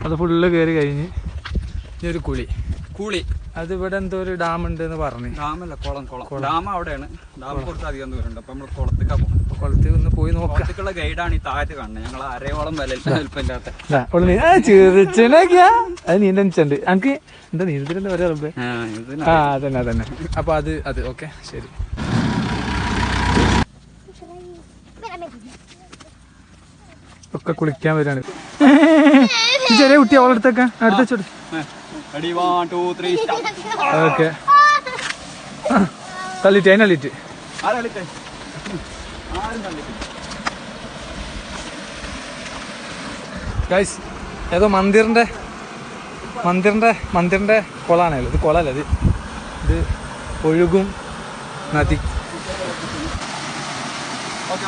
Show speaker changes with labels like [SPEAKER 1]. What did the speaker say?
[SPEAKER 1] അത് ഫുള്ള് കയറി കഴിഞ്ഞ് ഇനി ഒരു കുളി.
[SPEAKER 2] അത്
[SPEAKER 1] ഇവിടെ എന്തോ ഒരു ഡാം ഉണ്ട് എന്ന് പറഞ്ഞു.
[SPEAKER 2] ഡാമല്ല, കുളം. ഡാം അവിടെയാണ്. ഡാം കുറച്ച് അധികം ദൂരമുണ്ട്. അപ്പൊ നമ്മള് കുളത്തേക്കാ പോകണം.
[SPEAKER 1] കുളത്തിൽ ഒന്ന് പോയി നോക്കാം.
[SPEAKER 2] കുളത്തേക്കുള്ള ഗൈഡാണ് ഈ താഴത്ത് കാണുന്നത്. ഞങ്ങൾ അരയോളം വലിപ്പമില്ലാത്ത
[SPEAKER 1] ചെറിച്ചനൊക്കെയാ അത് നീന്തണ്ട്. എനിക്ക് എന്താ നീന്തലിന്റെ വരെ റബ്ബേ. അതന്നെ. അപ്പൊ അത് ഓക്കെ ശരി. ഒക്കെ കുളിക്കാൻ വരാണ്. ചെറിയ കുട്ടി അവളെടുത്തൊക്കെ അടുത്ത വെച്ചോട്. ഓക്കെ തള്ളിട്ട് അതിനള്ളിട്ട് ഗൈസ് ഏതോ മന്ദിറിന്റെ കുളമാണല്ലോ. ഇത് കുളമല്ല, ഇത് ഒഴുകും നദി.
[SPEAKER 2] ഓക്കെ